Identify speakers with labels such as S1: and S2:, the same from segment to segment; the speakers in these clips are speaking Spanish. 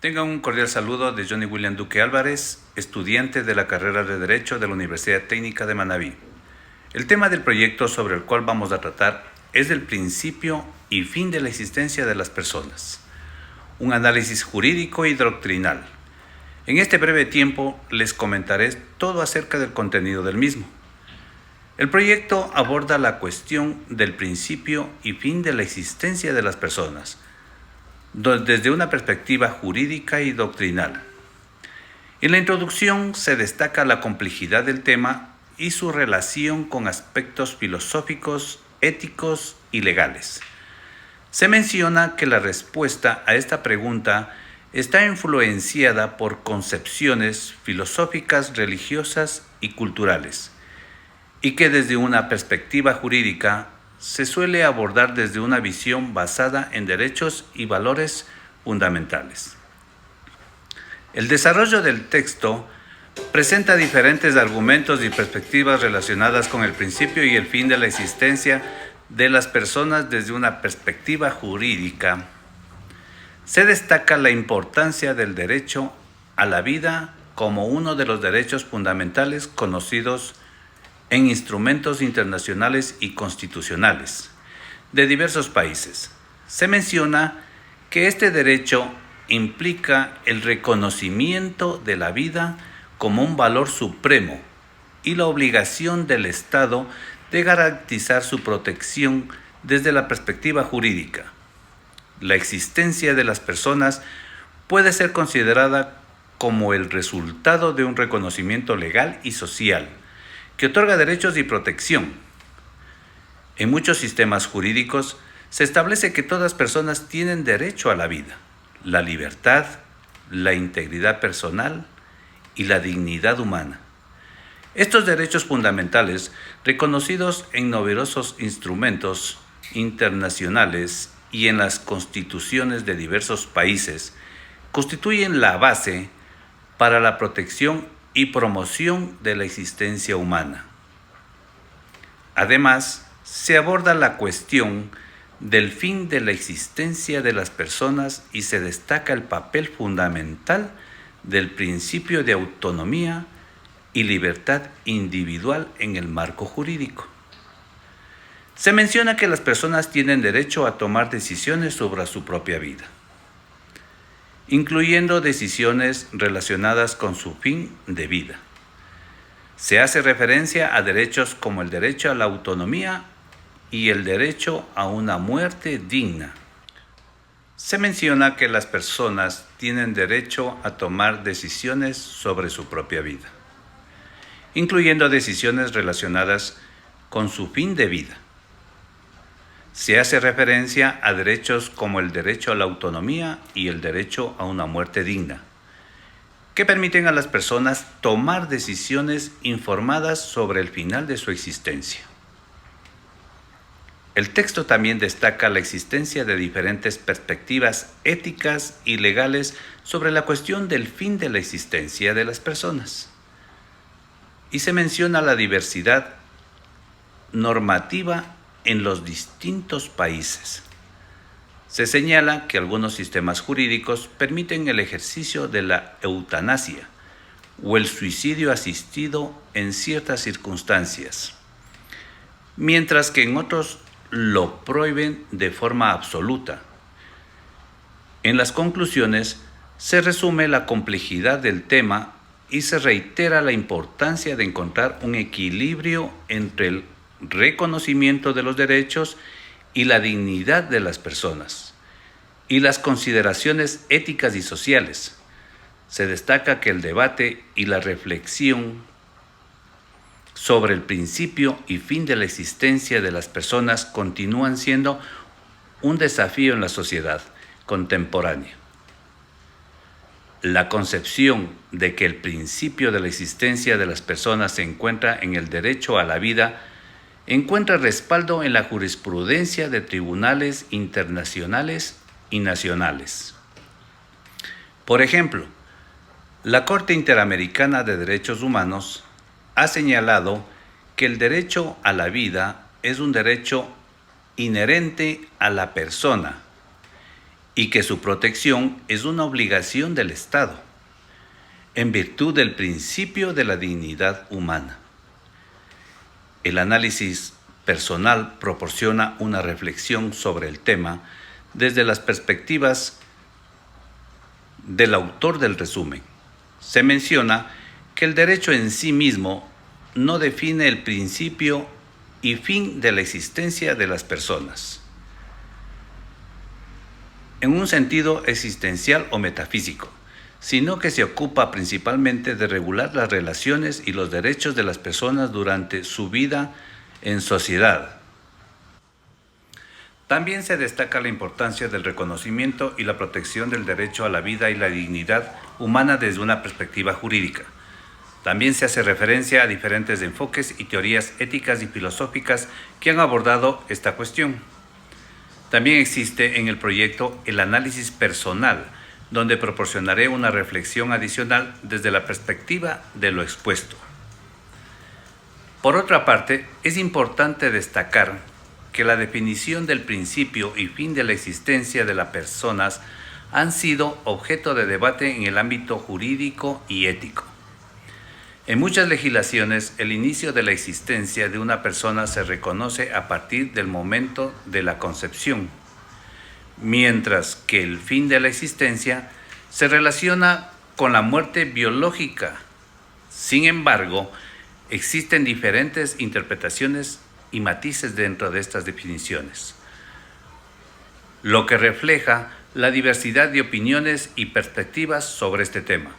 S1: Tengan un cordial saludo de Johnny William Duque Álvarez, estudiante de la carrera de Derecho de la Universidad Técnica de Manabí. El tema del proyecto sobre el cual vamos a tratar es el principio y fin de la existencia de las personas, un análisis jurídico y doctrinal. En este breve tiempo les comentaré todo acerca del contenido del mismo. El proyecto aborda la cuestión del principio y fin de la existencia de las personas, desde una perspectiva jurídica y doctrinal. En la introducción se destaca la complejidad del tema y su relación con aspectos filosóficos, éticos y legales. Se menciona que la respuesta a esta pregunta está influenciada por concepciones filosóficas, religiosas y culturales, y que desde una perspectiva jurídica se suele abordar desde una visión basada en derechos y valores fundamentales. El desarrollo del texto presenta diferentes argumentos y perspectivas relacionadas con el principio y el fin de la existencia de las personas desde una perspectiva jurídica. Se destaca la importancia del derecho a la vida como uno de los derechos fundamentales conocidos en instrumentos internacionales y constitucionales de diversos países. Se menciona que este derecho implica el reconocimiento de la vida como un valor supremo y la obligación del Estado de garantizar su protección desde la perspectiva jurídica. La existencia de las personas puede ser considerada como el resultado de un reconocimiento legal y social que otorga derechos y protección. En muchos sistemas jurídicos se establece que todas personas tienen derecho a la vida, la libertad, la integridad personal y la dignidad humana. Estos derechos fundamentales, reconocidos en numerosos instrumentos internacionales y en las constituciones de diversos países, constituyen la base para la protección y promoción de la existencia humana. Además, se aborda la cuestión del fin de la existencia de las personas y se destaca el papel fundamental del principio de autonomía y libertad individual en el marco jurídico. Se menciona que las personas tienen derecho a tomar decisiones sobre su propia vida, incluyendo decisiones relacionadas con su fin de vida. Se hace referencia a derechos como el derecho a la autonomía y el derecho a una muerte digna. Se menciona que las personas tienen derecho a tomar decisiones sobre su propia vida, incluyendo decisiones relacionadas con su fin de vida. Se hace referencia a derechos como el derecho a la autonomía y el derecho a una muerte digna, que permiten a las personas tomar decisiones informadas sobre el final de su existencia. El texto también destaca la existencia de diferentes perspectivas éticas y legales sobre la cuestión del fin de la existencia de las personas. Y se menciona la diversidad normativa en los distintos países. Se señala que algunos sistemas jurídicos permiten el ejercicio de la eutanasia o el suicidio asistido en ciertas circunstancias, mientras que en otros lo prohíben de forma absoluta. En las conclusiones se resume la complejidad del tema y se reitera la importancia de encontrar un equilibrio entre el reconocimiento de los derechos y la dignidad de las personas, y las consideraciones éticas y sociales. Se destaca que el debate y la reflexión sobre el principio y fin de la existencia de las personas continúan siendo un desafío en la sociedad contemporánea. La concepción de que el principio de la existencia de las personas se encuentra en el derecho a la vida encuentra respaldo en la jurisprudencia de tribunales internacionales y nacionales. Por ejemplo, la Corte Interamericana de Derechos Humanos ha señalado que el derecho a la vida es un derecho inherente a la persona y que su protección es una obligación del Estado, en virtud del principio de la dignidad humana. El análisis personal proporciona una reflexión sobre el tema desde las perspectivas del autor del resumen. Se menciona que el derecho en sí mismo no define el principio y fin de la existencia de las personas, en un sentido existencial o metafísico, sino que se ocupa principalmente de regular las relaciones y los derechos de las personas durante su vida en sociedad. También se destaca la importancia del reconocimiento y la protección del derecho a la vida y la dignidad humana desde una perspectiva jurídica. También se hace referencia a diferentes enfoques y teorías éticas y filosóficas que han abordado esta cuestión. También existe en el proyecto el análisis personal, donde proporcionaré una reflexión adicional desde la perspectiva de lo expuesto. Por otra parte, es importante destacar que la definición del principio y fin de la existencia de las personas han sido objeto de debate en el ámbito jurídico y ético. En muchas legislaciones, el inicio de la existencia de una persona se reconoce a partir del momento de la concepción, mientras que el fin de la existencia se relaciona con la muerte biológica. Sin embargo, existen diferentes interpretaciones y matices dentro de estas definiciones, lo que refleja la diversidad de opiniones y perspectivas sobre este tema.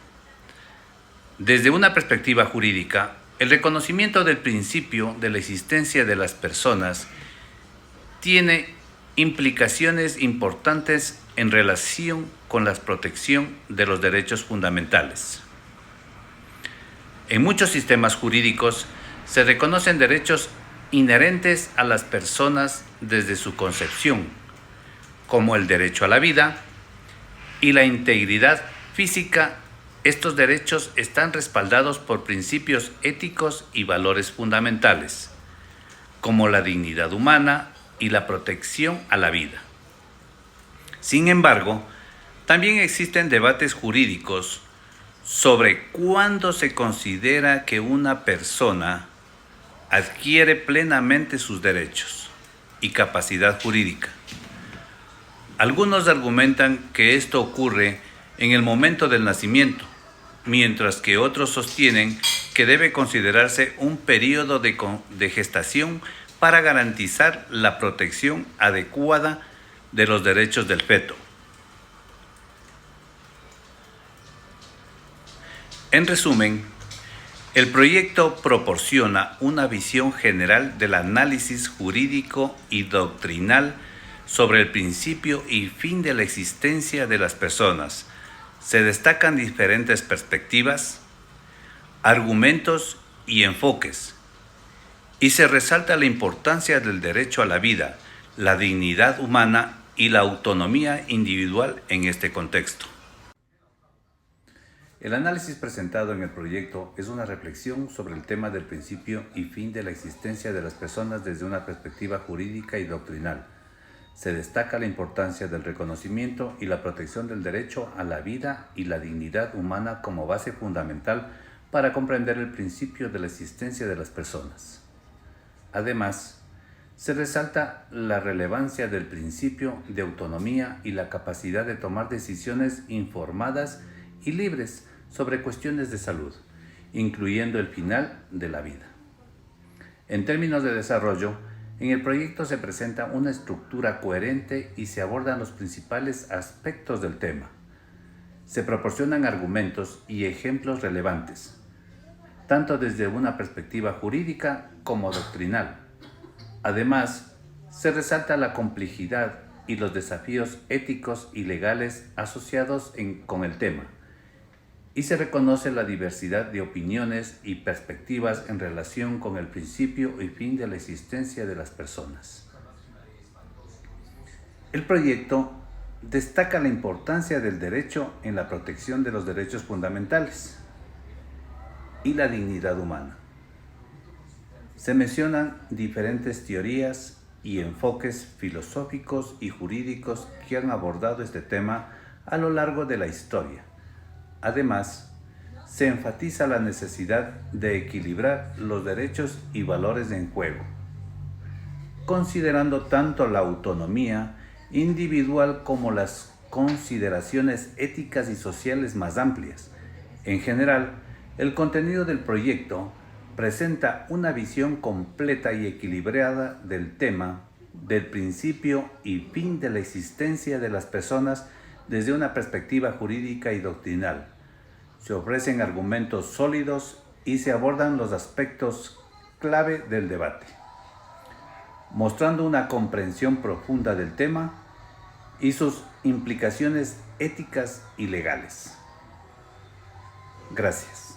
S1: Desde una perspectiva jurídica, el reconocimiento del principio de la existencia de las personas tiene implicaciones importantes en relación con la protección de los derechos fundamentales. En muchos sistemas jurídicos se reconocen derechos inherentes a las personas desde su concepción, como el derecho a la vida y la integridad física. Estos derechos están respaldados por principios éticos y valores fundamentales, como la dignidad humana y la protección a la vida. Sin embargo, también existen debates jurídicos sobre cuándo se considera que una persona adquiere plenamente sus derechos y capacidad jurídica. Algunos argumentan que esto ocurre en el momento del nacimiento, mientras que otros sostienen que debe considerarse un periodo de gestación para garantizar la protección adecuada de los derechos del feto. En resumen, el proyecto proporciona una visión general del análisis jurídico y doctrinal sobre el principio y fin de la existencia de las personas. Se destacan diferentes perspectivas, argumentos y enfoques, y se resalta la importancia del derecho a la vida, la dignidad humana y la autonomía individual en este contexto. El análisis presentado en el proyecto es una reflexión sobre el tema del principio y fin de la existencia de las personas desde una perspectiva jurídica y doctrinal. Se destaca la importancia del reconocimiento y la protección del derecho a la vida y la dignidad humana como base fundamental para comprender el principio de la existencia de las personas. Además, se resalta la relevancia del principio de autonomía y la capacidad de tomar decisiones informadas y libres sobre cuestiones de salud, incluyendo el final de la vida. En términos de desarrollo, en el proyecto se presenta una estructura coherente y se abordan los principales aspectos del tema. Se proporcionan argumentos y ejemplos relevantes, tanto desde una perspectiva jurídica como doctrinal. Además, se resalta la complejidad y los desafíos éticos y legales asociados con el tema, y se reconoce la diversidad de opiniones y perspectivas en relación con el principio y fin de la existencia de las personas. El proyecto destaca la importancia del derecho en la protección de los derechos fundamentales y la dignidad humana. Se mencionan diferentes teorías y enfoques filosóficos y jurídicos que han abordado este tema a lo largo de la historia. Además, se enfatiza la necesidad de equilibrar los derechos y valores en juego, considerando tanto la autonomía individual como las consideraciones éticas y sociales más amplias. En general, el contenido del proyecto presenta una visión completa y equilibrada del tema, del principio y fin de la existencia de las personas desde una perspectiva jurídica y doctrinal. Se ofrecen argumentos sólidos y se abordan los aspectos clave del debate, mostrando una comprensión profunda del tema y sus implicaciones éticas y legales. Gracias.